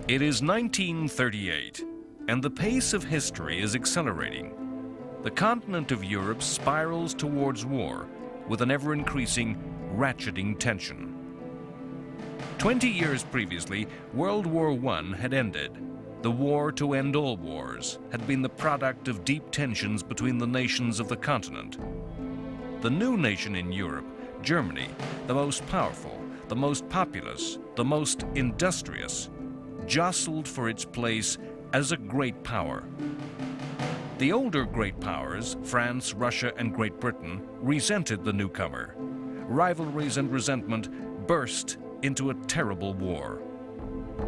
It is 1938, and the pace of history is accelerating. The continent of Europe spirals towards war with an ever-increasing, ratcheting tension. 20 years previously, World War I had ended. The war to end all wars had been the product of deep tensions between the nations of the continent. The new nation in Europe, Germany, the most powerful, the most populous, the most industrious, jostled for its place as a great power. The older great powers, France, Russia, and Great Britain, resented the newcomer. Rivalries and resentment burst into a terrible war.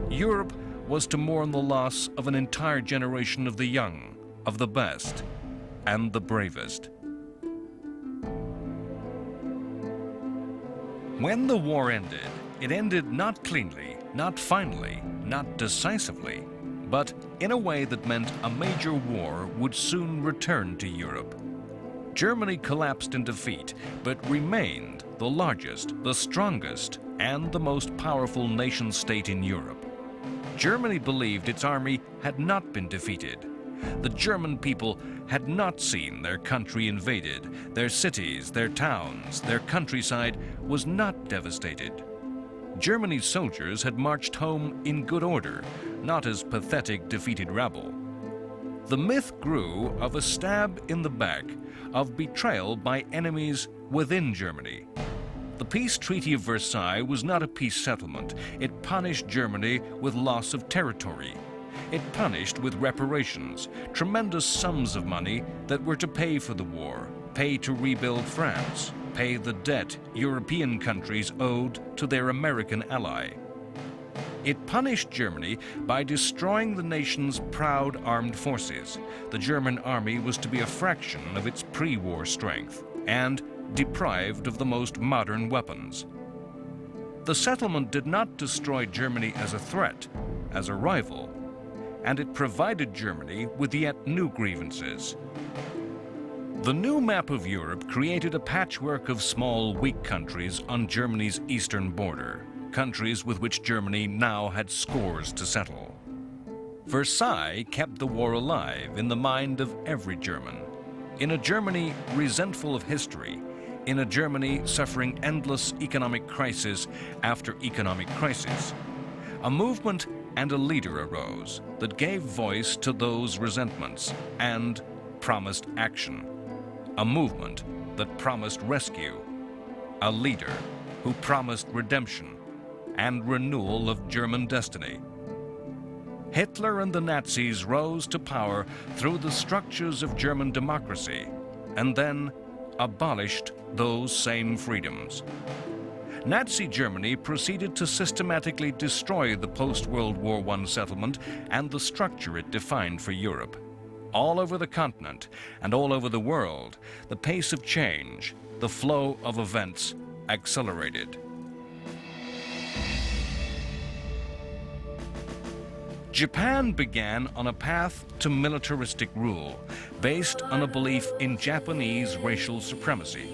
Europe was to mourn the loss of an entire generation of the young, of the best, and the bravest. When the war ended, it ended not cleanly, not finally, not decisively, but in a way that meant a major war would soon return to Europe. Germany collapsed in defeat, but remained the largest, the strongest, and the most powerful nation-state in Europe. Germany believed its army had not been defeated. The German people had not seen their country invaded. Their cities, their towns, their countryside was not devastated. Germany's soldiers had marched home in good order, not as pathetic defeated rabble. The myth grew of a stab in the back, of betrayal by enemies within Germany. The peace treaty of Versailles was not a peace settlement. It punished Germany with loss of territory. It punished with reparations, tremendous sums of money that were to pay for the war, pay to rebuild France, pay the debt European countries owed to their American ally. It punished Germany by destroying the nation's proud armed forces. The German army was to be a fraction of its pre-war strength and deprived of the most modern weapons. The settlement did not destroy Germany as a threat, as a rival, and it provided Germany with yet new grievances. The new map of Europe created a patchwork of small, weak countries on Germany's eastern border, countries with which Germany now had scores to settle. Versailles kept the war alive in the mind of every German. In a Germany resentful of history, in a Germany suffering endless economic crisis after economic crisis, a movement and a leader arose that gave voice to those resentments and promised action. A movement that promised rescue, a leader who promised redemption and renewal of German destiny. Hitler and the Nazis rose to power through the structures of German democracy and then abolished those same freedoms. Nazi Germany proceeded to systematically destroy the post-World War I settlement and the structure it defined for Europe. All over the continent and all over the world, the pace of change, the flow of events accelerated. Japan began on a path to militaristic rule, based on a belief in Japanese racial supremacy.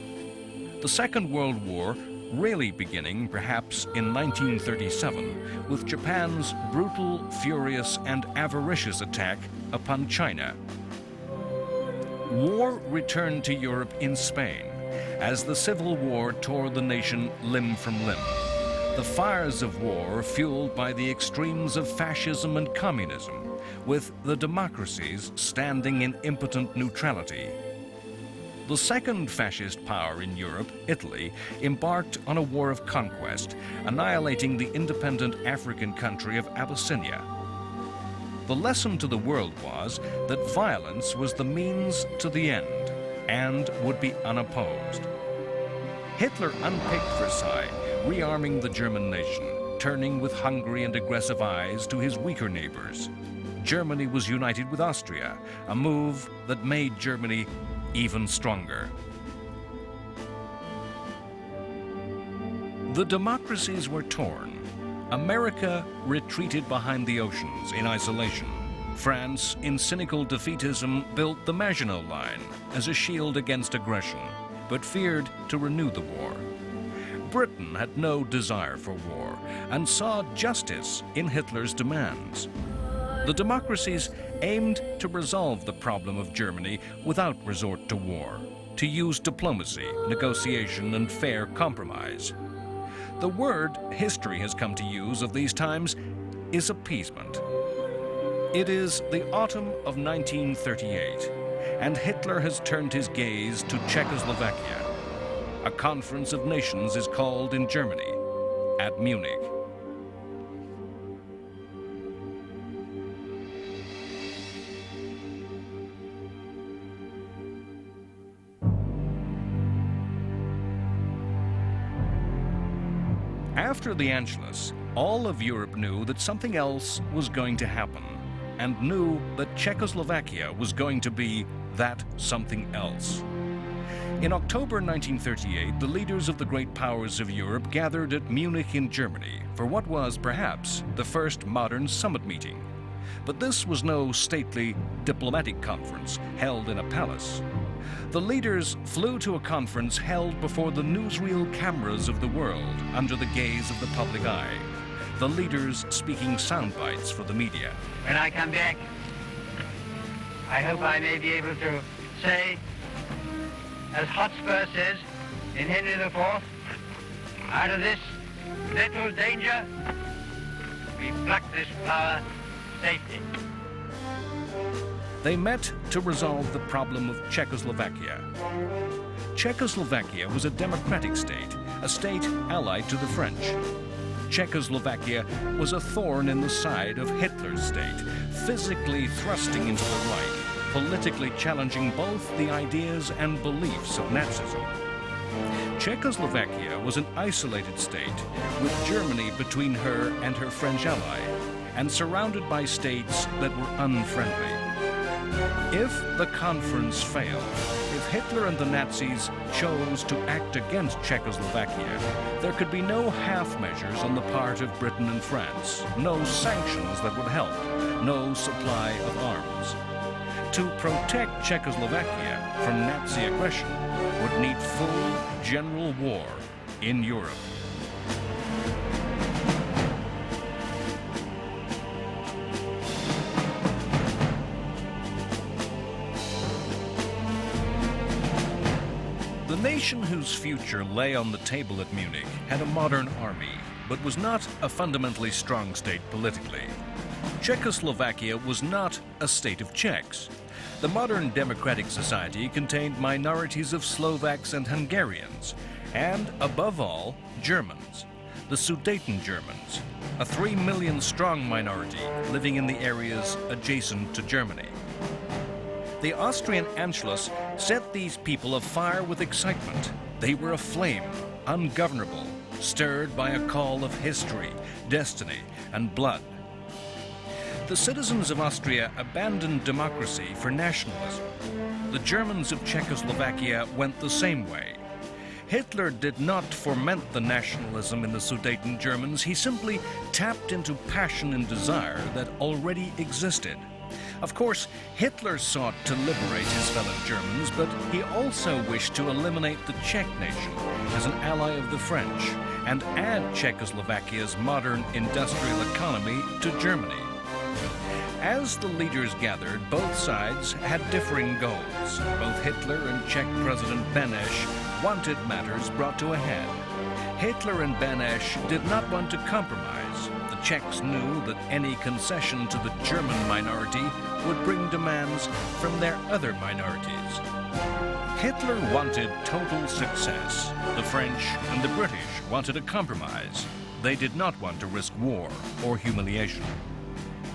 The Second World War really beginning perhaps in 1937 with Japan's brutal, furious, and avaricious attack upon China. War returned to Europe in Spain as the Civil War tore the nation limb from limb. The fires of war fueled by the extremes of fascism and communism, with the democracies standing in impotent neutrality. The second fascist power in Europe, Italy, embarked on a war of conquest, annihilating the independent African country of Abyssinia. The lesson to the world was that violence was the means to the end and would be unopposed. Hitler unpicked Versailles, rearming the German nation, turning with hungry and aggressive eyes to his weaker neighbors. Germany was united with Austria, a move that made Germany even stronger. The democracies were torn. America retreated behind the oceans in isolation. France, in cynical defeatism, built the Maginot Line as a shield against aggression, but feared to renew the war. Britain had no desire for war and saw justice in Hitler's demands. The democracies aimed to resolve the problem of Germany without resort to war, to use diplomacy, negotiation, and fair compromise. The word history has come to use of these times is appeasement. It is the autumn of 1938, and Hitler has turned his gaze to Czechoslovakia. A conference of nations is called in Germany, at Munich. After the Anschluss, all of Europe knew that something else was going to happen, and knew that Czechoslovakia was going to be that something else. In October 1938, the leaders of the great powers of Europe gathered at Munich in Germany for what was, perhaps, the first modern summit meeting. But this was no stately diplomatic conference held in a palace. The leaders flew to a conference held before the newsreel cameras of the world under the gaze of the public eye. The leaders speaking sound bites for the media. When I come back, I hope I may be able to say, as Hotspur says in Henry IV, out of this little danger, we pluck this flower safely. They met to resolve the problem of Czechoslovakia. Czechoslovakia was a democratic state, a state allied to the French. Czechoslovakia was a thorn in the side of Hitler's state, physically thrusting into the right, politically challenging both the ideas and beliefs of Nazism. Czechoslovakia was an isolated state, with Germany between her and her French ally, and surrounded by states that were unfriendly. If the conference failed, if Hitler and the Nazis chose to act against Czechoslovakia, there could be no half measures on the part of Britain and France, no sanctions that would help, no supply of arms. To protect Czechoslovakia from Nazi aggression would need full general war in Europe. The nation whose future lay on the table at Munich had a modern army, but was not a fundamentally strong state politically. Czechoslovakia was not a state of Czechs. The modern democratic society contained minorities of Slovaks and Hungarians, and, above all, Germans, the Sudeten Germans, a 3 million strong minority living in the areas adjacent to Germany. The Austrian Anschluss set these people afire with excitement. They were aflame, ungovernable, stirred by a call of history, destiny, and blood. The citizens of Austria abandoned democracy for nationalism. The Germans of Czechoslovakia went the same way. Hitler did not foment the nationalism in the Sudeten Germans. He simply tapped into passion and desire that already existed. Of course, Hitler sought to liberate his fellow Germans, but he also wished to eliminate the Czech nation as an ally of the French and add Czechoslovakia's modern industrial economy to Germany. As the leaders gathered, both sides had differing goals. Both Hitler and Czech President Beneš wanted matters brought to a head. Hitler and Beneš did not want to compromise. The Czechs knew that any concession to the German minority would bring demands from their other minorities. Hitler wanted total success. The French and the British wanted a compromise. They did not want to risk war or humiliation.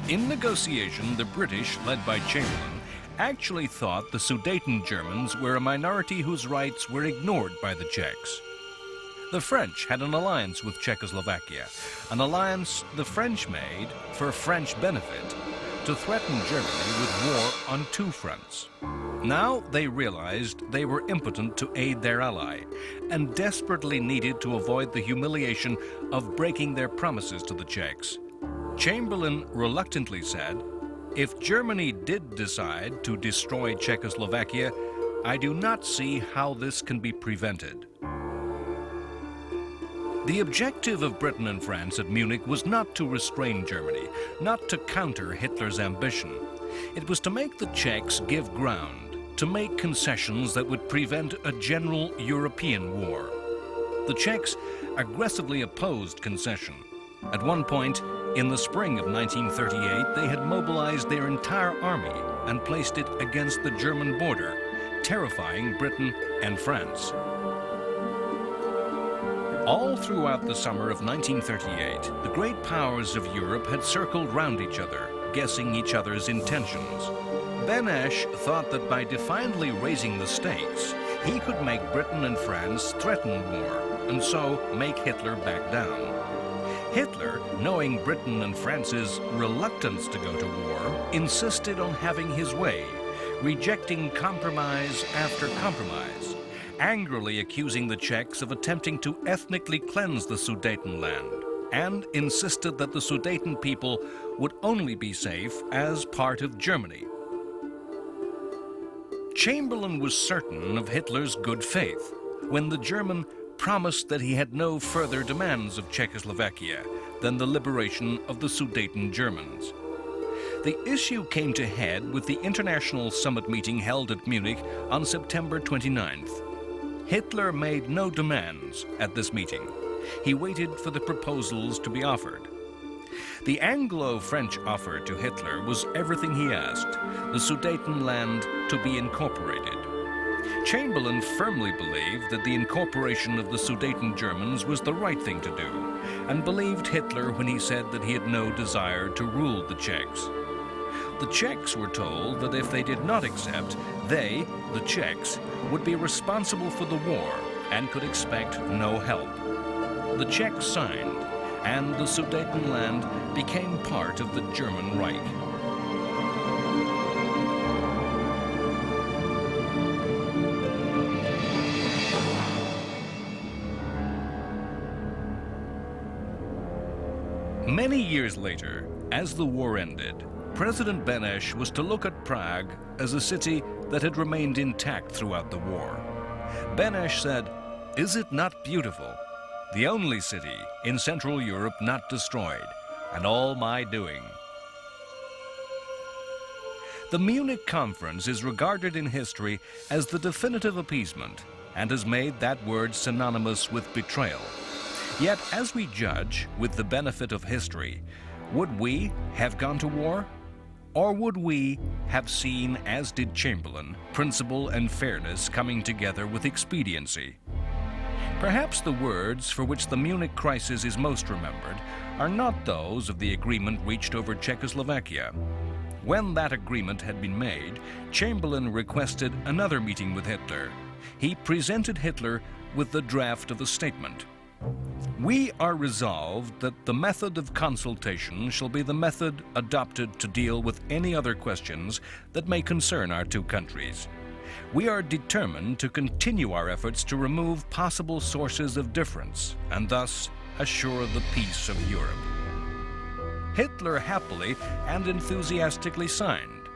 In negotiation, the British, led by Chamberlain, actually thought the Sudeten Germans were a minority whose rights were ignored by the Czechs. The French had an alliance with Czechoslovakia, an alliance the French made for French benefit, to threaten Germany with war on two fronts. Now they realized they were impotent to aid their ally, and desperately needed to avoid the humiliation of breaking their promises to the Czechs. Chamberlain reluctantly said, "If Germany did decide to destroy Czechoslovakia, I do not see how this can be prevented." The objective of Britain and France at Munich was not to restrain Germany, not to counter Hitler's ambition. It was to make the Czechs give ground, to make concessions that would prevent a general European war. The Czechs aggressively opposed concession. At one point, in the spring of 1938, they had mobilized their entire army and placed it against the German border, terrifying Britain and France. All throughout the summer of 1938, the great powers of Europe had circled round each other, guessing each other's intentions. Benesch thought that by defiantly raising the stakes, he could make Britain and France threaten war, and so make Hitler back down. Hitler, knowing Britain and France's reluctance to go to war, insisted on having his way, rejecting compromise after compromise, angrily accusing the Czechs of attempting to ethnically cleanse the Sudetenland, and insisted that the Sudeten people would only be safe as part of Germany. Chamberlain was certain of Hitler's good faith when the German promised that he had no further demands of Czechoslovakia than the liberation of the Sudeten Germans. The issue came to head with the international summit meeting held at Munich on September 29th. Hitler made no demands at this meeting. He waited for the proposals to be offered. The Anglo-French offer to Hitler was everything he asked, the Sudetenland to be incorporated. Chamberlain firmly believed that the incorporation of the Sudeten Germans was the right thing to do, and believed Hitler when he said that he had no desire to rule the Czechs. The Czechs were told that if they did not accept, they, the Czechs, would be responsible for the war and could expect no help. The Czechs signed, and the Sudetenland became part of the German Reich. Many years later, as the war ended, President Benesch was to look at Prague as a city that had remained intact throughout the war. Benesch said, "Is it not beautiful? The only city in Central Europe not destroyed, and all my doing." The Munich Conference is regarded in history as the definitive appeasement and has made that word synonymous with betrayal. Yet, as we judge with the benefit of history, would we have gone to war? Or would we have seen, as did Chamberlain, principle and fairness coming together with expediency? Perhaps the words for which the Munich crisis is most remembered are not those of the agreement reached over Czechoslovakia. When that agreement had been made, Chamberlain requested another meeting with Hitler. He presented Hitler with the draft of a statement. "We are resolved that the method of consultation shall be the method adopted to deal with any other questions that may concern our two countries. We are determined to continue our efforts to remove possible sources of difference and thus assure the peace of Europe." Hitler happily and enthusiastically signed.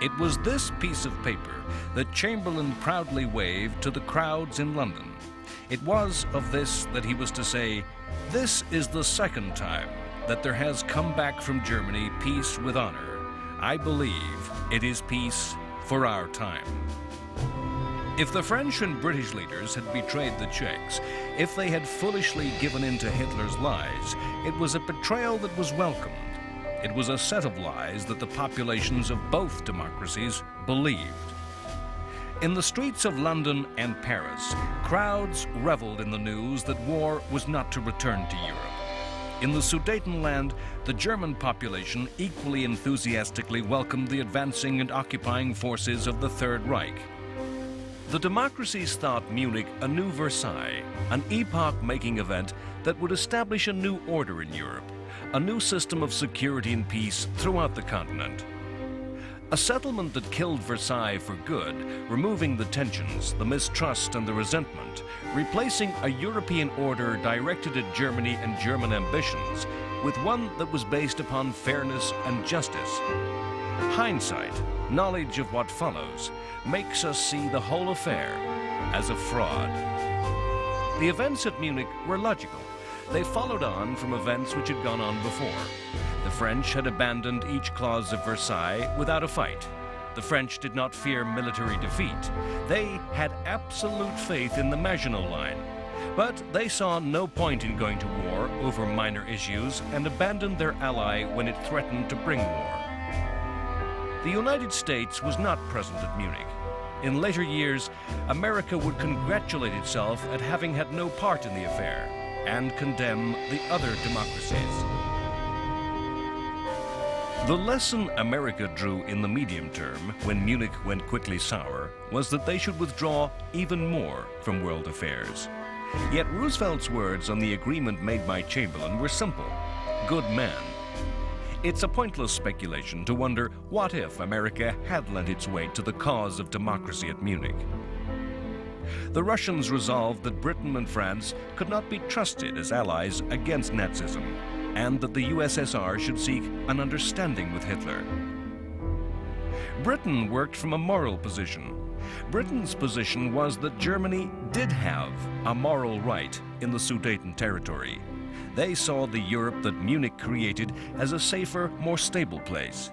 It was this piece of paper that Chamberlain proudly waved to the crowds in London. It was of this that he was to say, "This is the second time that there has come back from Germany peace with honor. I believe it is peace for our time." If the French and British leaders had betrayed the Czechs, if they had foolishly given in to Hitler's lies, it was a betrayal that was welcomed. It was a set of lies that the populations of both democracies believed. In the streets of London and Paris, crowds reveled in the news that war was not to return to Europe. In the Sudetenland, the German population equally enthusiastically welcomed the advancing and occupying forces of the Third Reich. The democracies thought Munich a new Versailles, an epoch-making event that would establish a new order in Europe, a new system of security and peace throughout the continent. A settlement that killed Versailles for good, removing the tensions, the mistrust, and the resentment, replacing a European order directed at Germany and German ambitions with one that was based upon fairness and justice. Hindsight, knowledge of what follows, makes us see the whole affair as a fraud. The events at Munich were logical. They followed on from events which had gone on before. The French had abandoned each clause of Versailles without a fight. The French did not fear military defeat. They had absolute faith in the Maginot Line. But they saw no point in going to war over minor issues and abandoned their ally when it threatened to bring war. The United States was not present at Munich. In later years, America would congratulate itself at having had no part in the affair and condemn the other democracies. The lesson America drew in the medium term, when Munich went quickly sour, was that they should withdraw even more from world affairs. Yet Roosevelt's words on the agreement made by Chamberlain were simple: good man. It's a pointless speculation to wonder what if America had lent its weight to the cause of democracy at Munich. The Russians resolved that Britain and France could not be trusted as allies against Nazism, and that the USSR should seek an understanding with Hitler. Britain worked from a moral position. Britain's position was that Germany did have a moral right in the Sudeten territory. They saw the Europe that Munich created as a safer, more stable place.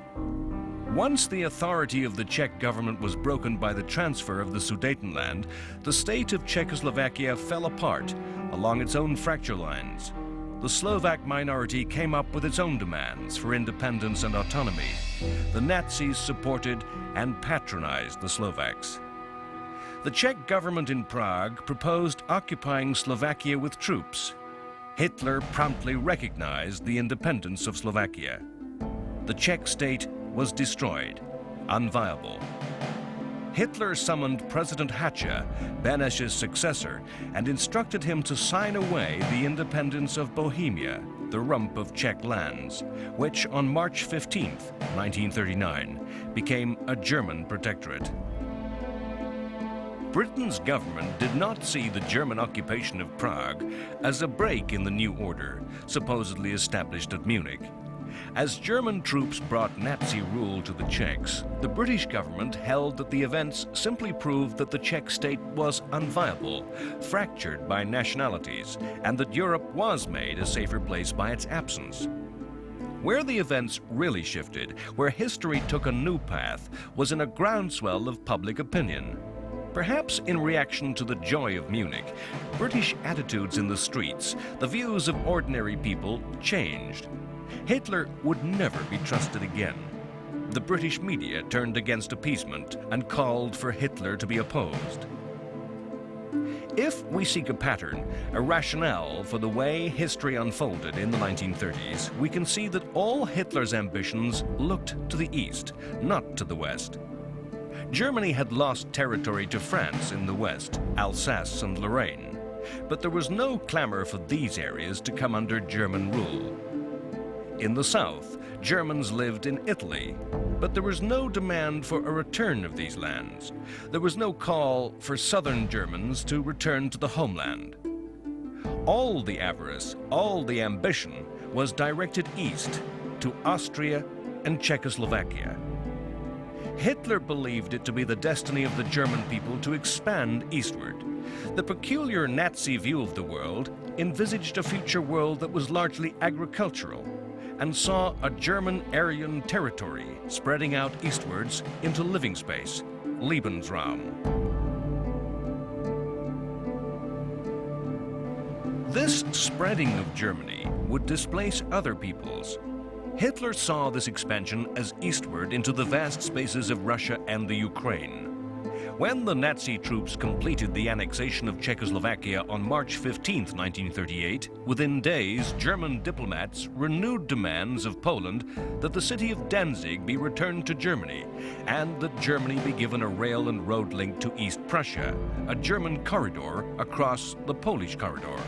Once the authority of the Czech government was broken by the transfer of the Sudetenland, the state of Czechoslovakia fell apart along its own fracture lines. The Slovak minority came up with its own demands for independence and autonomy. The Nazis supported and patronized the Slovaks. The Czech government in Prague proposed occupying Slovakia with troops. Hitler promptly recognized the independence of Slovakia. The Czech state was destroyed, unviable. Hitler summoned President Hacha, Beneš's successor, and instructed him to sign away the independence of Bohemia, the rump of Czech lands, which on March 15, 1939, became a German protectorate. Britain's government did not see the German occupation of Prague as a break in the new order, supposedly established at Munich. As German troops brought Nazi rule to the Czechs, the British government held that the events simply proved that the Czech state was unviable, fractured by nationalities, and that Europe was made a safer place by its absence. Where the events really shifted, where history took a new path, was in a groundswell of public opinion. Perhaps in reaction to the joy of Munich, British attitudes in the streets, the views of ordinary people changed. Hitler would never be trusted again. The British media turned against appeasement and called for Hitler to be opposed. If we seek a pattern, a rationale for the way history unfolded in the 1930s, we can see that all Hitler's ambitions looked to the east, not to the west. Germany had lost territory to France in the west, Alsace and Lorraine, but there was no clamor for these areas to come under German rule. In the south, Germans lived in Italy, but there was no demand for a return of these lands. There was no call for southern Germans to return to the homeland. All the avarice, all the ambition was directed east to Austria and Czechoslovakia. Hitler believed it to be the destiny of the German people to expand eastward. The peculiar Nazi view of the world envisaged a future world that was largely agricultural, and saw a German Aryan territory spreading out eastwards into living space, Lebensraum. This spreading of Germany would displace other peoples. Hitler saw this expansion as eastward into the vast spaces of Russia and the Ukraine. When the Nazi troops completed the annexation of Czechoslovakia on March 15, 1938, within days, German diplomats renewed demands of Poland that the city of Danzig be returned to Germany, and that Germany be given a rail and road link to East Prussia, a German corridor across the Polish corridor.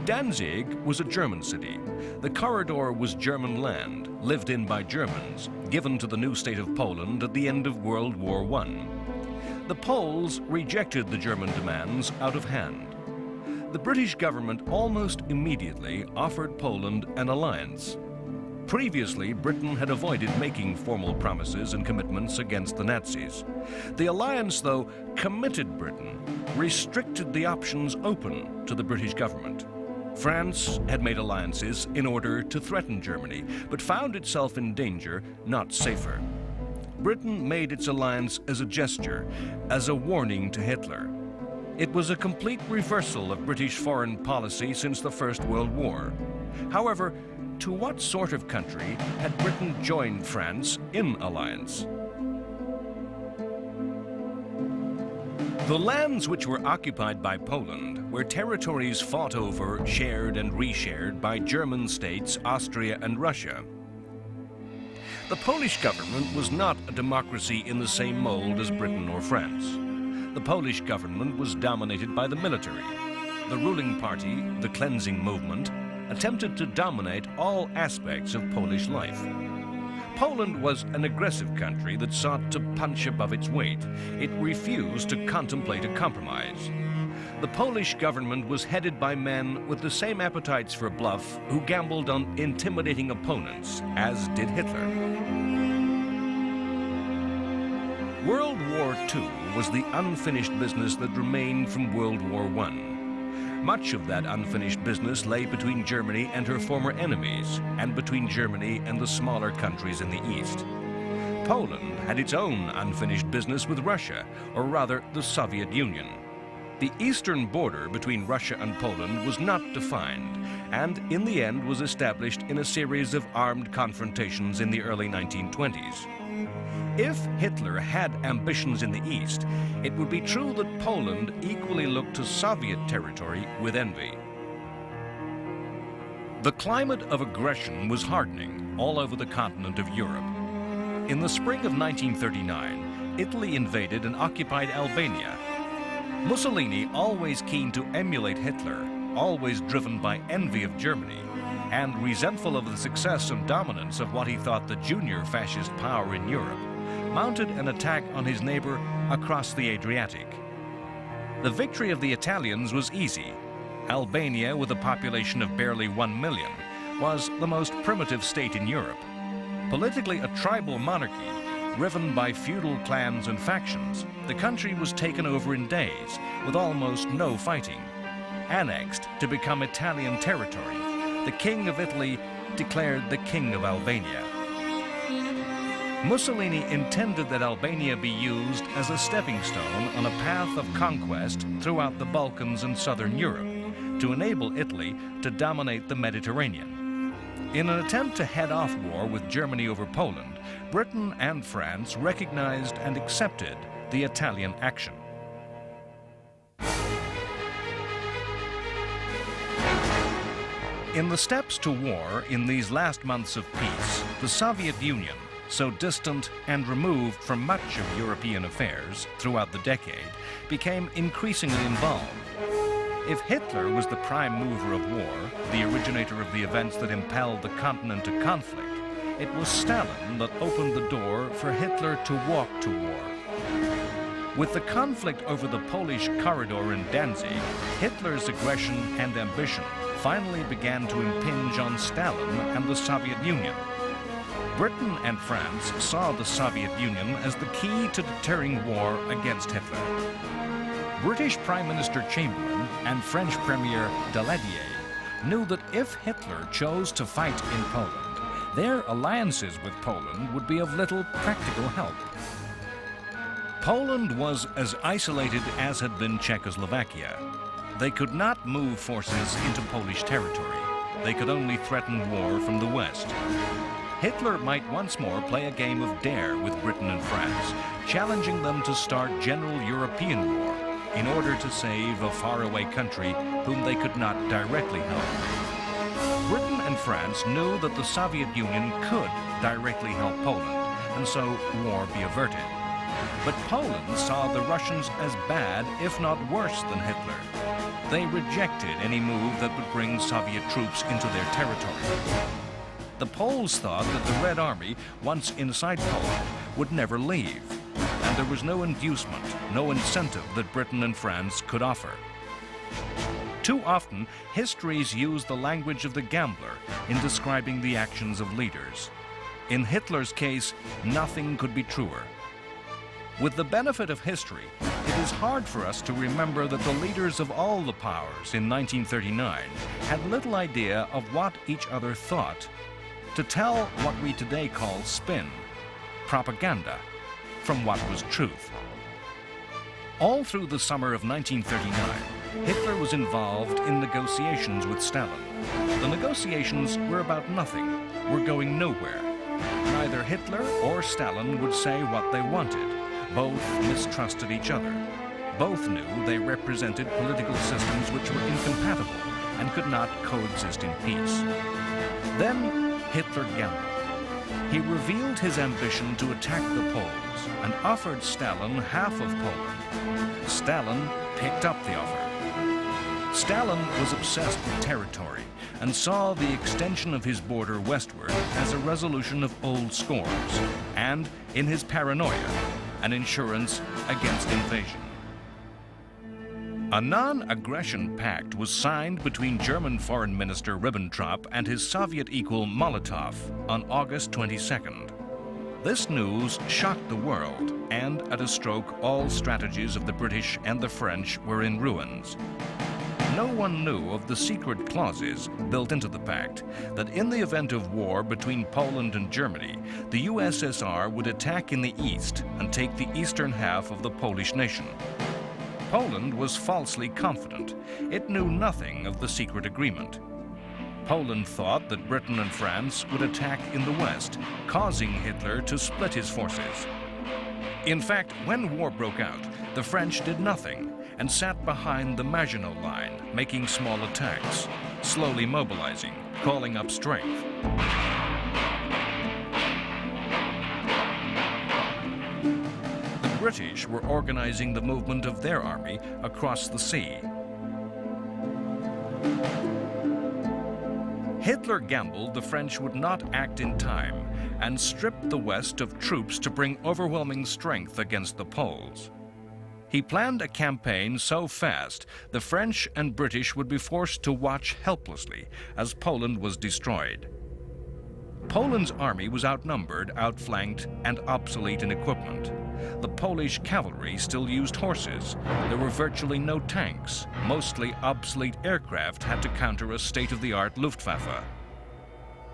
Danzig was a German city. The corridor was German land, lived in by Germans, given to the new state of Poland at the end of World War I. The Poles rejected the German demands out of hand. The British government almost immediately offered Poland an alliance. Previously, Britain had avoided making formal promises and commitments against the Nazis. The alliance, though, committed Britain, restricted the options open to the British government. France had made alliances in order to threaten Germany, but found itself in danger, not safer. Britain made its alliance as a gesture, as a warning to Hitler. It was a complete reversal of British foreign policy since the First World War. However, to what sort of country had Britain joined France in alliance? The lands which were occupied by Poland were territories fought over, shared and reshared by German states, Austria and Russia. The Polish government was not a democracy in the same mold as Britain or France. The Polish government was dominated by the military. The ruling party, the cleansing movement, attempted to dominate all aspects of Polish life. Poland was an aggressive country that sought to punch above its weight. It refused to contemplate a compromise. The Polish government was headed by men with the same appetites for bluff who gambled on intimidating opponents, as did Hitler. World War II was the unfinished business that remained from World War I. Much of that unfinished business lay between Germany and her former enemies, and between Germany and the smaller countries in the East. Poland had its own unfinished business with Russia, or rather the Soviet Union. The eastern border between Russia and Poland was not defined, and in the end was established in a series of armed confrontations in the early 1920s. If Hitler had ambitions in the East, it would be true that Poland equally looked to Soviet territory with envy. The climate of aggression was hardening all over the continent of Europe. In the spring of 1939, Italy invaded and occupied Albania. Mussolini, always keen to emulate Hitler, always driven by envy of Germany, and resentful of the success and dominance of what he thought the junior fascist power in Europe, mounted an attack on his neighbor across the Adriatic. The victory of the Italians was easy. Albania, with a population of barely 1 million, was the most primitive state in Europe. Politically a tribal monarchy, riven by feudal clans and factions, the country was taken over in days, with almost no fighting. Annexed to become Italian territory, the King of Italy declared the King of Albania. Mussolini intended that Albania be used as a stepping stone on a path of conquest throughout the Balkans and southern Europe, to enable Italy to dominate the Mediterranean. In an attempt to head off war with Germany over Poland, Britain and France recognized and accepted the Italian action. In the steps to war in these last months of peace, the Soviet Union, so distant and removed from much of European affairs throughout the decade, became increasingly involved. If Hitler was the prime mover of war, the originator of the events that impelled the continent to conflict, it was Stalin that opened the door for Hitler to walk to war. With the conflict over the Polish corridor in Danzig, Hitler's aggression and ambition finally began to impinge on Stalin and the Soviet Union. Britain and France saw the Soviet Union as the key to deterring war against Hitler. British Prime Minister Chamberlain and French Premier Daladier knew that if Hitler chose to fight in Poland, their alliances with Poland would be of little practical help. Poland was as isolated as had been Czechoslovakia. They could not move forces into Polish territory. They could only threaten war from the west. Hitler might once more play a game of dare with Britain and France, challenging them to start general European war in order to save a faraway country whom they could not directly help. Britain and France knew that the Soviet Union could directly help Poland, and so war be averted. But Poland saw the Russians as bad, if not worse, than Hitler. They rejected any move that would bring Soviet troops into their territory. The Poles thought that the Red Army, once inside Poland, would never leave, and there was no inducement, no incentive that Britain and France could offer. Too often, histories use the language of the gambler in describing the actions of leaders. In Hitler's case, nothing could be truer. With the benefit of history, it it is hard for us to remember that the leaders of all the powers in 1939 had little idea of what each other thought. To tell what we today call spin, propaganda, from what was truth. All through the summer of 1939, Hitler was involved in negotiations with Stalin. The negotiations were about nothing, were going nowhere. Neither Hitler or Stalin would say what they wanted. Both mistrusted each other. Both knew they represented political systems which were incompatible and could not coexist in peace. Then Hitler gambled. He revealed his ambition to attack the Poles and offered Stalin half of Poland. Stalin picked up the offer. Stalin was obsessed with territory and saw the extension of his border westward as a resolution of old scores and, in his paranoia, an insurance against invasion. A non-aggression pact was signed between German Foreign Minister Ribbentrop and his Soviet equal Molotov on August 22nd. This news shocked the world, and at a stroke, all strategies of the British and the French were in ruins. No one knew of the secret clauses built into the pact that in the event of war between Poland and Germany, the USSR would attack in the east and take the eastern half of the Polish nation. Poland was falsely confident. It knew nothing of the secret agreement. Poland thought that Britain and France would attack in the west, causing Hitler to split his forces. In fact, when war broke out, the French did nothing and sat behind the Maginot Line, making small attacks, slowly mobilizing, calling up strength. The British were organizing the movement of their army across the sea. Hitler gambled the French would not act in time and stripped the West of troops to bring overwhelming strength against the Poles. He planned a campaign so fast the French and British would be forced to watch helplessly as Poland was destroyed. Poland's army was outnumbered, outflanked, and obsolete in equipment. The Polish cavalry still used horses. There were virtually no tanks. Mostly obsolete aircraft had to counter a state-of-the-art Luftwaffe.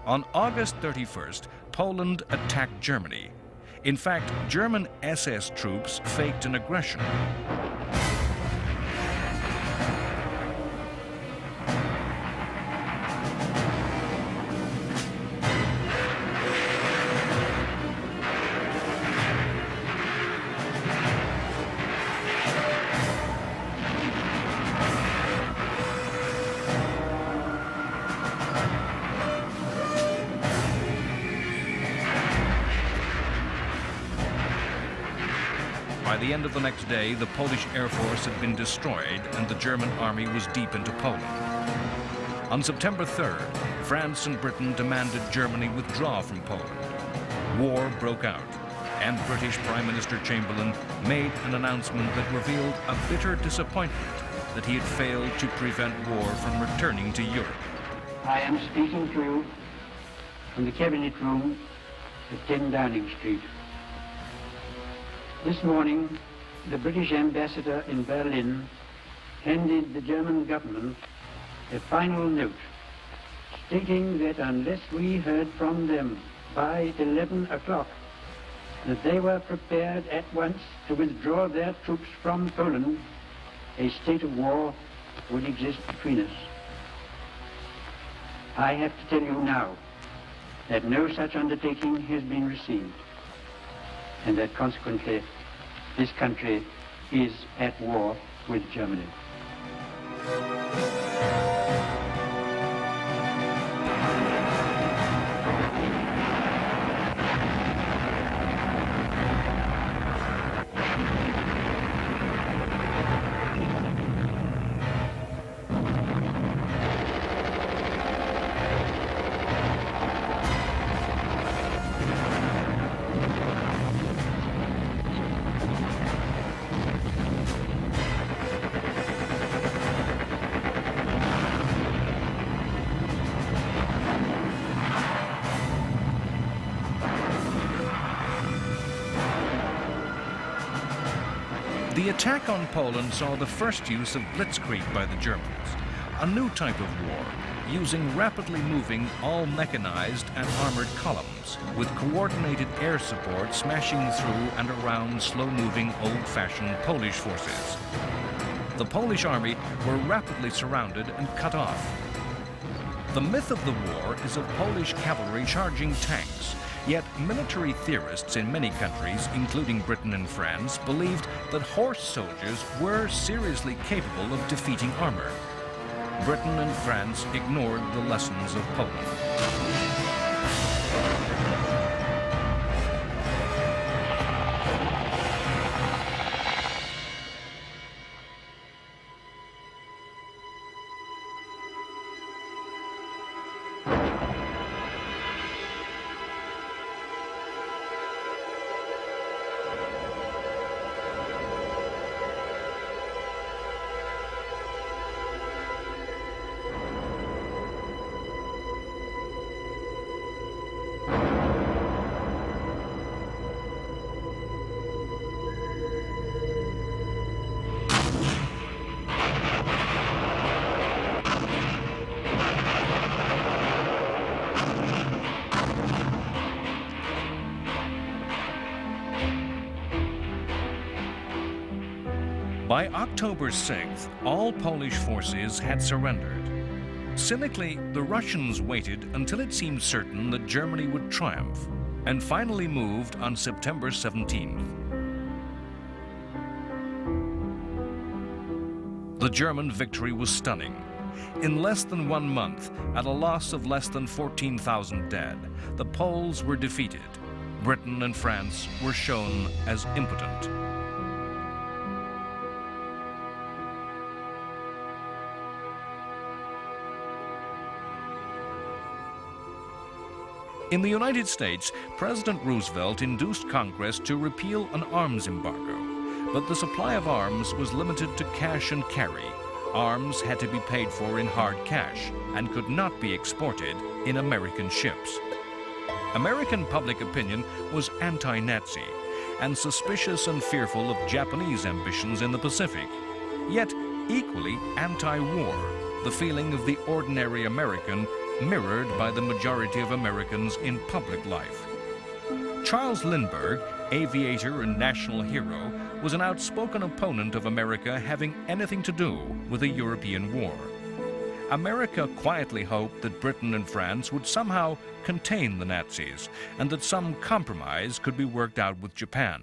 On August 31st, Poland attacked Germany. In fact, German SS troops faked an aggression. By the end of the next day, the Polish Air Force had been destroyed and the German army was deep into Poland. On September 3rd, France and Britain demanded Germany withdraw from Poland. War broke out, and British Prime Minister Chamberlain made an announcement that revealed a bitter disappointment that he had failed to prevent war from returning to Europe. I am speaking to you from the Cabinet Room at 10 Downing Street. This morning, the British ambassador in Berlin handed the German government a final note stating that unless we heard from them by 11 o'clock, that they were prepared at once to withdraw their troops from Poland, a state of war would exist between us. I have to tell you now that no such undertaking has been received, and that consequently this country is at war with Germany. The attack on Poland saw the first use of blitzkrieg by the Germans, a new type of war, using rapidly moving, all-mechanized and armored columns, with coordinated air support smashing through and around slow-moving, old-fashioned Polish forces. The Polish army were rapidly surrounded and cut off. The myth of the war is of Polish cavalry charging tanks, yet military theorists in many countries, including Britain and France, believed that horse soldiers were seriously capable of defeating armor. Britain and France ignored the lessons of Poland. By October 6th, all Polish forces had surrendered. Cynically, the Russians waited until it seemed certain that Germany would triumph, and finally moved on September 17th. The German victory was stunning. In less than 1 month, at a loss of less than 14,000 dead, the Poles were defeated. Britain and France were shown as impotent. In the United States, President Roosevelt induced Congress to repeal an arms embargo, but the supply of arms was limited to cash and carry. Arms had to be paid for in hard cash and could not be exported in American ships. American public opinion was anti-Nazi and suspicious and fearful of Japanese ambitions in the Pacific, yet equally anti-war, the feeling of the ordinary American mirrored by the majority of Americans in public life. Charles Lindbergh, aviator and national hero, was an outspoken opponent of America having anything to do with a European war. America quietly hoped that Britain and France would somehow contain the Nazis and that some compromise could be worked out with Japan.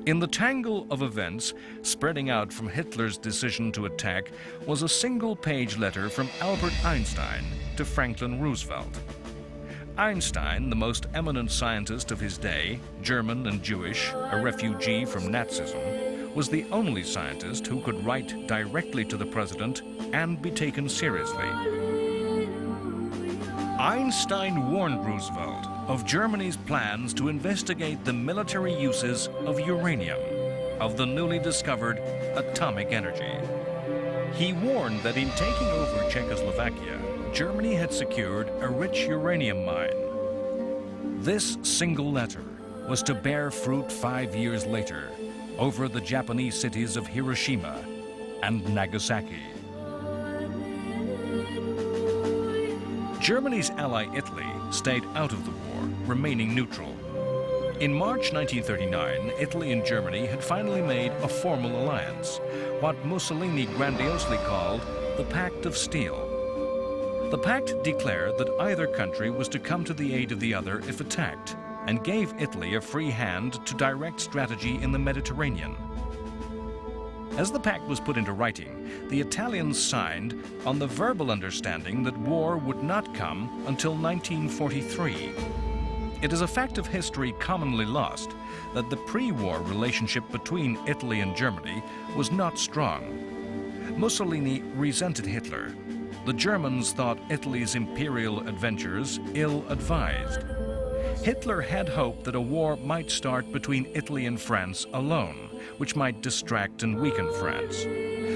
In the tangle of events, spreading out from Hitler's decision to attack, was a single-page letter from Albert Einstein to Franklin Roosevelt. Einstein, the most eminent scientist of his day, German and Jewish, a refugee from Nazism, was the only scientist who could write directly to the president and be taken seriously. Einstein warned Roosevelt of Germany's plans to investigate the military uses of uranium, of the newly discovered atomic energy. He warned that in taking over Czechoslovakia, Germany had secured a rich uranium mine. This single letter was to bear fruit 5 years later over the Japanese cities of Hiroshima and Nagasaki. Germany's ally Italy stayed out of the war, remaining neutral. In March 1939, Italy and Germany had finally made a formal alliance, what Mussolini grandiosely called the Pact of Steel. The pact declared that either country was to come to the aid of the other if attacked, and gave Italy a free hand to direct strategy in the Mediterranean. As the pact was put into writing, the Italians signed on the verbal understanding that war would not come until 1943. It is a fact of history commonly lost that the pre-war relationship between Italy and Germany was not strong. Mussolini resented Hitler. The Germans thought Italy's imperial adventures ill-advised. Hitler had hoped that a war might start between Italy and France alone, which might distract and weaken France.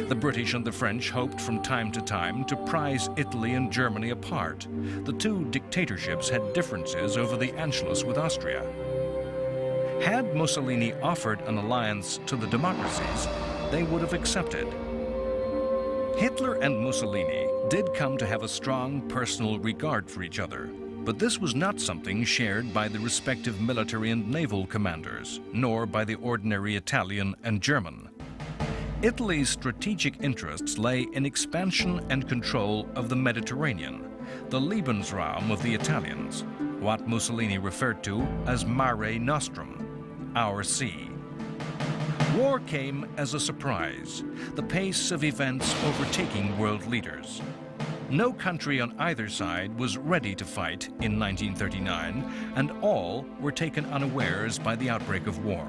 The British and the French hoped from time to time to prize Italy and Germany apart. The two dictatorships had differences over the Anschluss with Austria. Had Mussolini offered an alliance to the democracies, they would have accepted. Hitler and Mussolini did come to have a strong personal regard for each other, but this was not something shared by the respective military and naval commanders, nor by the ordinary Italian and German. Italy's strategic interests lay in expansion and control of the Mediterranean, the Lebensraum of the Italians, what Mussolini referred to as Mare Nostrum, our sea. War came as a surprise, the pace of events overtaking world leaders. No country on either side was ready to fight in 1939, and all were taken unawares by the outbreak of war.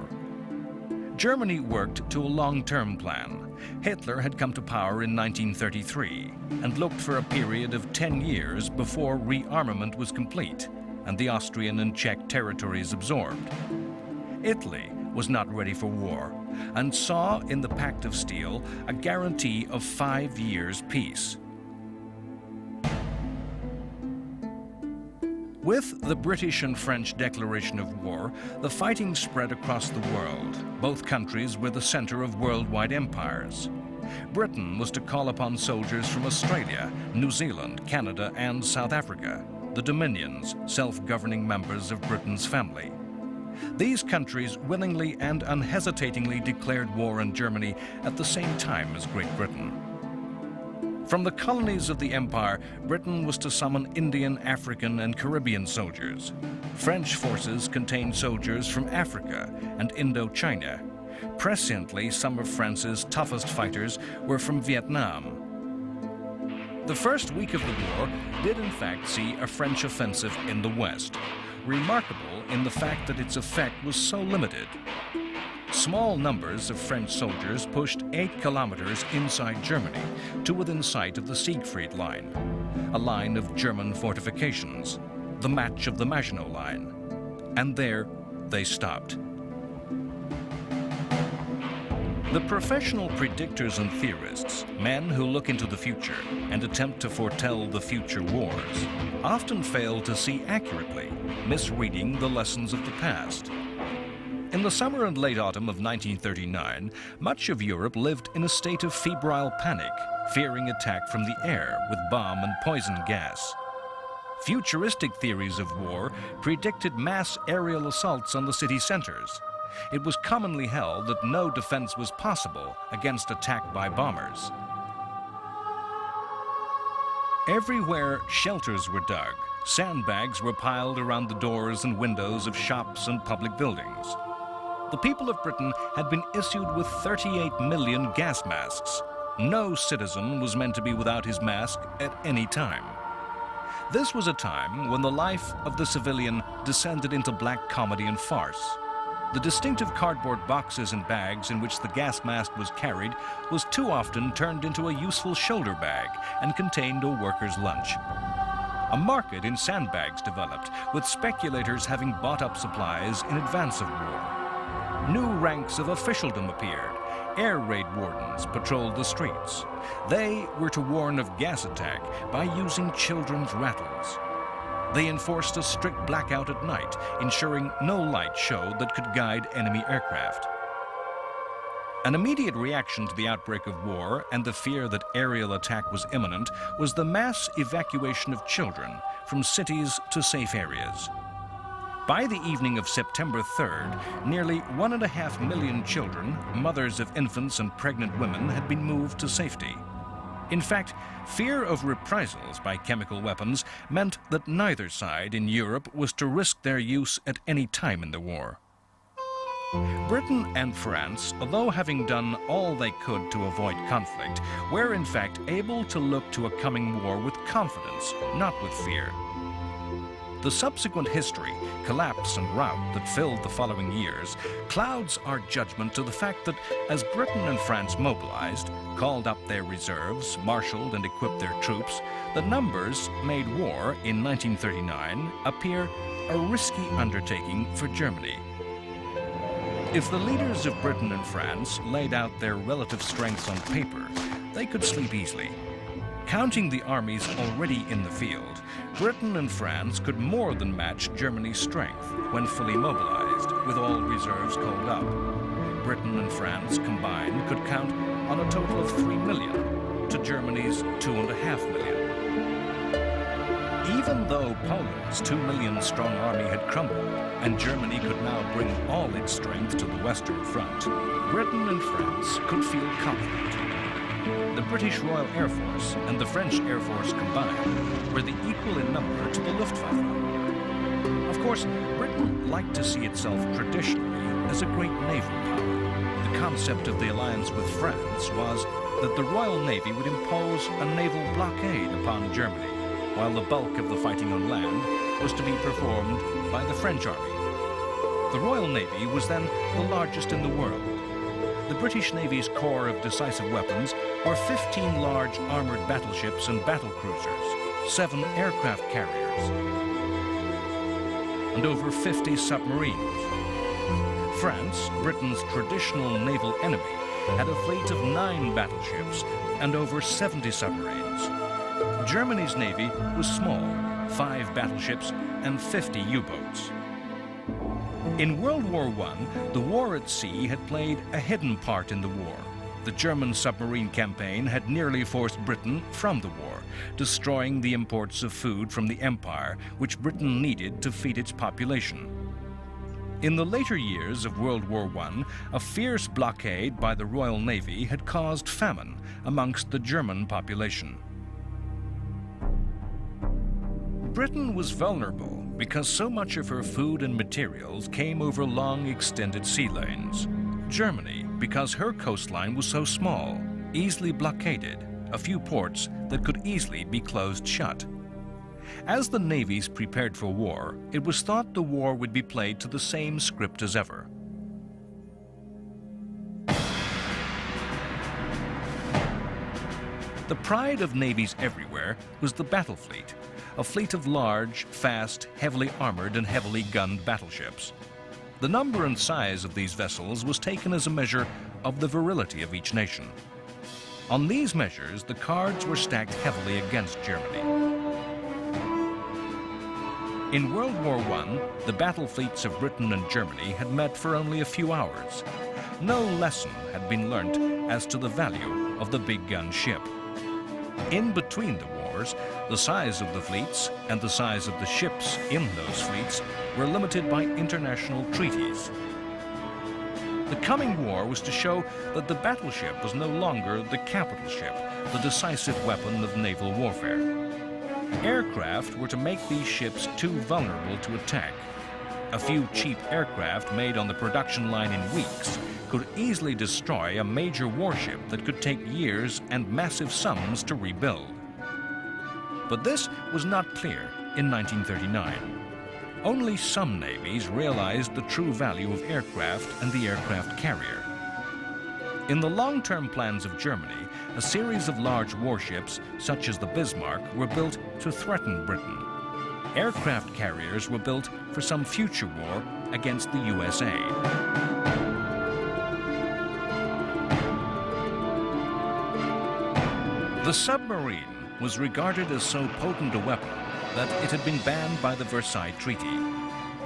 Germany worked to a long-term plan. Hitler had come to power in 1933 and looked for a period of 10 years before rearmament was complete and the Austrian and Czech territories absorbed. Italy was not ready for war and saw in the Pact of Steel a guarantee of 5 years' peace. With the British and French declaration of war, the fighting spread across the world. Both countries were the center of worldwide empires. Britain was to call upon soldiers from Australia, New Zealand, Canada, and South Africa, the Dominions, self-governing members of Britain's family. These countries willingly and unhesitatingly declared war on Germany at the same time as Great Britain. From the colonies of the empire, Britain was to summon Indian, African, and Caribbean soldiers. French forces contained soldiers from Africa and Indochina. Presciently, some of France's toughest fighters were from Vietnam. The first week of the war did in fact see a French offensive in the west, remarkable in the fact that its effect was so limited. Small numbers of French soldiers pushed 8 kilometers inside Germany to within sight of the Siegfried Line, a line of German fortifications, the match of the Maginot Line. And there they stopped. The professional predictors and theorists, men who look into the future and attempt to foretell the future wars, often fail to see accurately, misreading the lessons of the past. In the summer and late autumn of 1939, much of Europe lived in a state of febrile panic, fearing attack from the air with bomb and poison gas. Futuristic theories of war predicted mass aerial assaults on the city centers. It was commonly held that no defense was possible against attack by bombers. Everywhere shelters were dug. Sandbags were piled around the doors and windows of shops and public buildings. The people of Britain had been issued with 38 million gas masks. No citizen was meant to be without his mask at any time. This was a time when the life of the civilian descended into black comedy and farce. The distinctive cardboard boxes and bags in which the gas mask was carried was too often turned into a useful shoulder bag and contained a worker's lunch. A market in sandbags developed, with speculators having bought up supplies in advance of war. New ranks of officialdom appeared. Air raid wardens patrolled the streets. They were to warn of gas attack by using children's rattles. They enforced a strict blackout at night, ensuring no light showed that could guide enemy aircraft. An immediate reaction to the outbreak of war and the fear that aerial attack was imminent was the mass evacuation of children from cities to safe areas. By the evening of September 3rd, nearly 1.5 million children, mothers of infants and pregnant women, had been moved to safety. In fact, fear of reprisals by chemical weapons meant that neither side in Europe was to risk their use at any time in the war. Britain and France, although having done all they could to avoid conflict, were in fact able to look to a coming war with confidence, not with fear. The subsequent history, collapse and rout that filled the following years clouds our judgment to the fact that as Britain and France mobilized, called up their reserves, marshaled and equipped their troops, the numbers made war in 1939 appear a risky undertaking for Germany. If the leaders of Britain and France laid out their relative strengths on paper, they could sleep easily. Counting the armies already in the field, Britain and France could more than match Germany's strength when fully mobilized. with all reserves called up. Britain and France combined could count on a total of 3 million to Germany's 2.5 million. Even though Poland's 2 million strong army had crumbled and Germany could now bring all its strength to the Western Front, Britain and France could feel confident. The British Royal Air Force and the French Air Force combined were the equal in number to the Luftwaffe. Of course, Britain liked to see itself traditionally as a great naval power. The concept of the alliance with France was that the Royal Navy would impose a naval blockade upon Germany, while the bulk of the fighting on land was to be performed by the French Army. The Royal Navy was then the largest in the world. The British Navy's core of decisive weapons were 15 large armored battleships and battle cruisers, 7 aircraft carriers, and over 50 submarines. France, Britain's traditional naval enemy, had a fleet of 9 battleships and over 70 submarines. Germany's navy was small, 5 battleships and 50 U-boats. In World War I, the war at sea had played a hidden part in the war. The German submarine campaign had nearly forced Britain from the war, destroying the imports of food from the empire, which Britain needed to feed its population. In the later years of World War I, a fierce blockade by the Royal Navy had caused famine amongst the German population. Britain was vulnerable because so much of her food and materials came over long, extended sea lanes. Germany, because her coastline was so small, easily blockaded a few ports that could easily be closed shut. As the navies prepared for war, it was thought the war would be played to the same script as ever. The pride of navies everywhere was the battle fleet, a fleet of large, fast, heavily armored and heavily gunned battleships. The number and size of these vessels was taken as a measure of the virility of each nation. On these measures, the cards were stacked heavily against Germany. In World War I, the battle fleets of Britain and Germany had met for only a few hours. No lesson had been learnt as to the value of the big gun ship. In between the wars, the size of the fleets and the size of the ships in those fleets were limited by international treaties. The coming war was to show that the battleship was no longer the capital ship, the decisive weapon of naval warfare. Aircraft were to make these ships too vulnerable to attack. A few cheap aircraft made on the production line in weeks could easily destroy a major warship that could take years and massive sums to rebuild. But this was not clear in 1939. Only some navies realized the true value of aircraft and the aircraft carrier. In the long-term plans of Germany, a series of large warships, such as the Bismarck, were built to threaten Britain. Aircraft carriers were built for some future war against the USA. The submarine was regarded as so potent a weapon that it had been banned by the Versailles Treaty.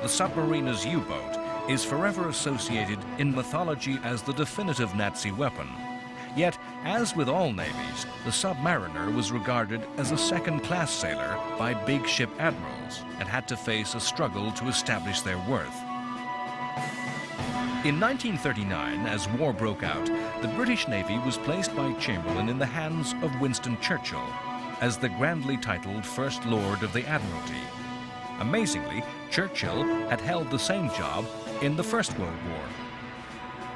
The submarine as U-boat is forever associated in mythology as the definitive Nazi weapon. Yet, as with all navies, the submariner was regarded as a second-class sailor by big ship admirals and had to face a struggle to establish their worth. In 1939, as war broke out, the British Navy was placed by Chamberlain in the hands of Winston Churchill as the grandly titled First Lord of the Admiralty. Amazingly, Churchill had held the same job in the First World War.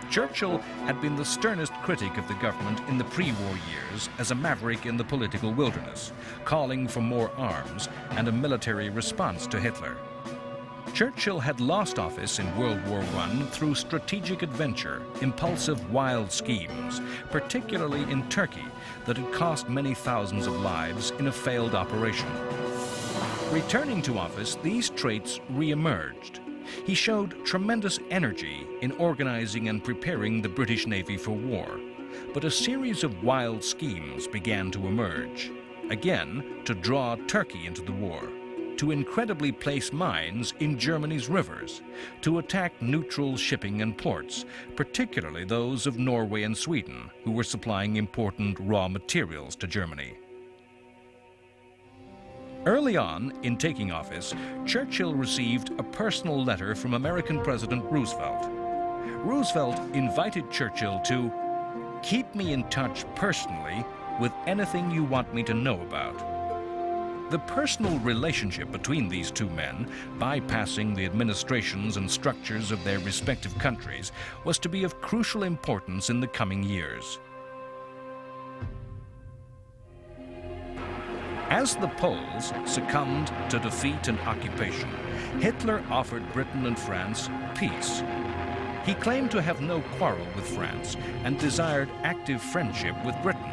Churchill had been the sternest critic of the government in the pre-war years as a maverick in the political wilderness, calling for more arms and a military response to Hitler. Churchill had lost office in World War I through strategic adventure, impulsive, wild schemes, particularly in Turkey, that had cost many thousands of lives in a failed operation. Returning to office, these traits re-emerged. He showed tremendous energy in organizing and preparing the British Navy for war, but a series of wild schemes began to emerge, again to draw Turkey into the war. to incredibly place mines in Germany's rivers, to attack neutral shipping and ports, particularly those of Norway and Sweden, who were supplying important raw materials to Germany. Early on, in taking office, Churchill received a personal letter from American President Roosevelt. Roosevelt invited Churchill to keep me in touch personally with anything you want me to know about. The personal relationship between these two men, bypassing the administrations and structures of their respective countries, was to be of crucial importance in the coming years. As the Poles succumbed to defeat and occupation, Hitler offered Britain and France peace. He claimed to have no quarrel with France and desired active friendship with Britain.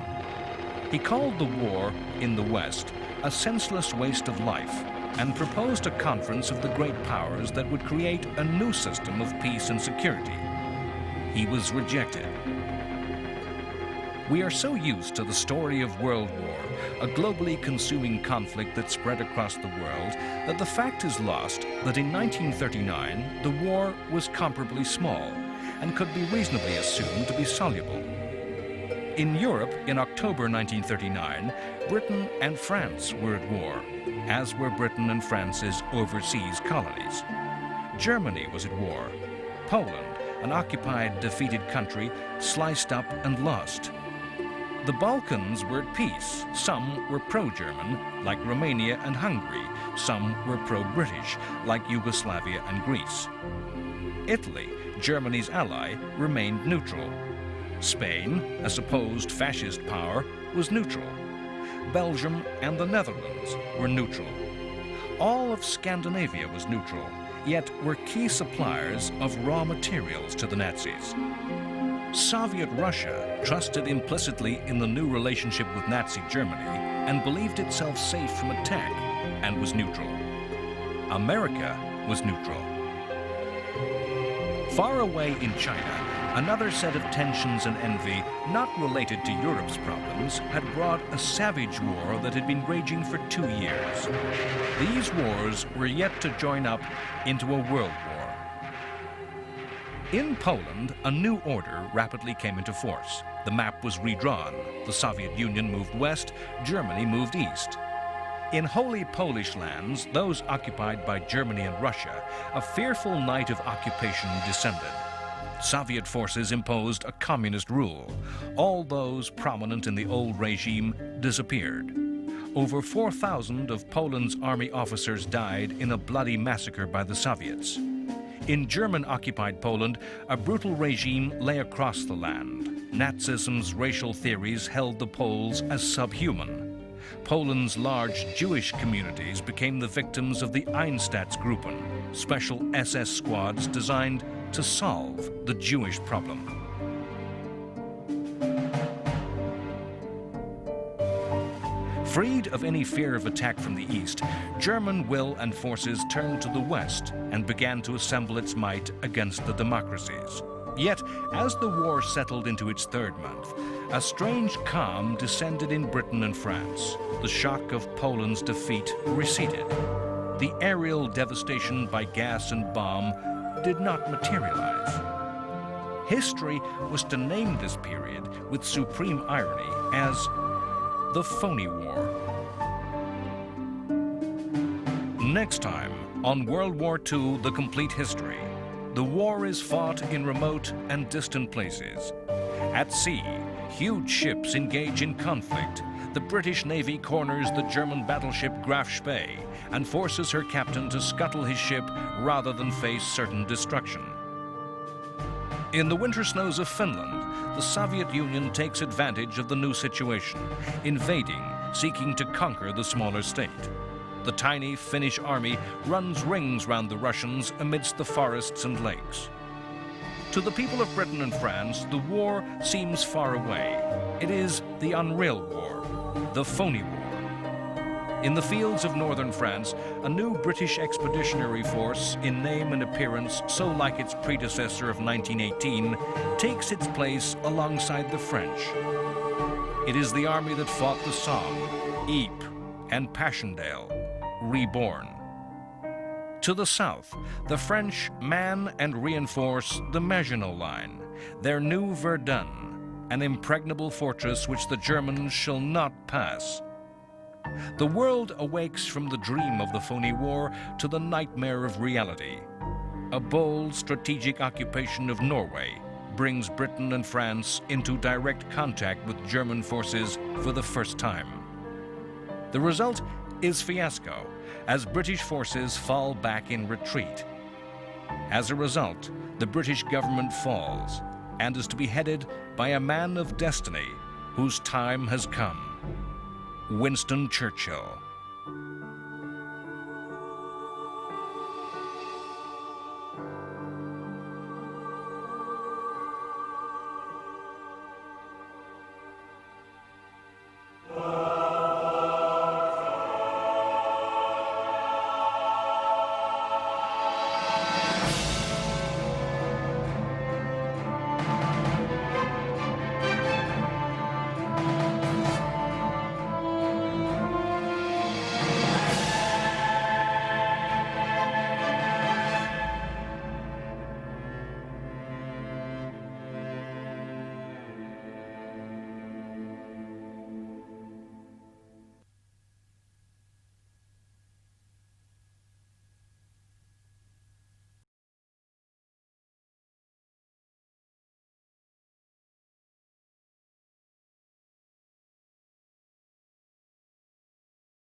He called the war in the West a senseless waste of life and proposed a conference of the great powers that would create a new system of peace and security. He was rejected. We are so used to the story of World War, a globally consuming conflict that spread across the world, that the fact is lost that in 1939 the war was comparably small and could be reasonably assumed to be soluble. In Europe, in October 1939, Britain and France were at war, as were Britain and France's overseas colonies. Germany was at war. Poland, an occupied, defeated country, sliced up and lost. The Balkans were at peace. Some were pro-German, like Romania and Hungary. Some were pro-British, like Yugoslavia and Greece. Italy, Germany's ally, remained neutral. Spain, a supposed fascist power, was neutral. Belgium and the Netherlands were neutral. All of Scandinavia was neutral, yet were key suppliers of raw materials to the Nazis. Soviet Russia trusted implicitly in the new relationship with Nazi Germany and believed itself safe from attack and was neutral. America was neutral. Far away in China, another set of tensions and envy, not related to Europe's problems, had brought a savage war that had been raging for 2 years. These wars were yet to join up into a world war. In Poland, a new order rapidly came into force. The map was redrawn. The Soviet Union moved west, Germany moved east. In holy Polish lands, those occupied by Germany and Russia, a fearful night of occupation descended. Soviet forces imposed a communist rule. All those prominent in the old regime disappeared. Over 4,000 of Poland's army officers died in a bloody massacre by the Soviets. In German-occupied Poland, a brutal regime lay across the land. Nazism's racial theories held the Poles as subhuman. Poland's large Jewish communities became the victims of the Einsatzgruppen, special SS squads designed to solve the Jewish problem. Freed of any fear of attack from the east, German will and forces turned to the west and began to assemble its might against the democracies. Yet, as the war settled into its third month, a strange calm descended in Britain and France. The shock of Poland's defeat receded. The aerial devastation by gas and bomb did not materialize. History was to name this period with supreme irony as the Phony War. Next time on World War II, The Complete History. The war is fought in remote and distant places. At sea, huge ships engage in conflict. The British Navy corners the German battleship Graf Spee and forces her captain to scuttle his ship rather than face certain destruction. In the winter snows of Finland, the Soviet Union takes advantage of the new situation, invading, seeking to conquer the smaller state. The tiny Finnish army runs rings round the Russians amidst the forests and lakes. To the people of Britain and France, the war seems far away. It is the unreal war, the phony war. In the fields of northern France, a new British expeditionary force, in name and appearance so like its predecessor of 1918, takes its place alongside the French. It is the army that fought the Somme, Ypres, and Passchendaele. reborn. To the south, the French man and reinforce the Maginot Line, their new Verdun, an impregnable fortress which the Germans shall not pass. The world awakes from the dream of the phony war to the nightmare of reality. A bold strategic occupation of Norway brings Britain and France into direct contact with German forces for the first time. The result is fiasco, as British forces fall back in retreat. As a result, the British government falls and is to be headed by a man of destiny whose time has come, Winston Churchill.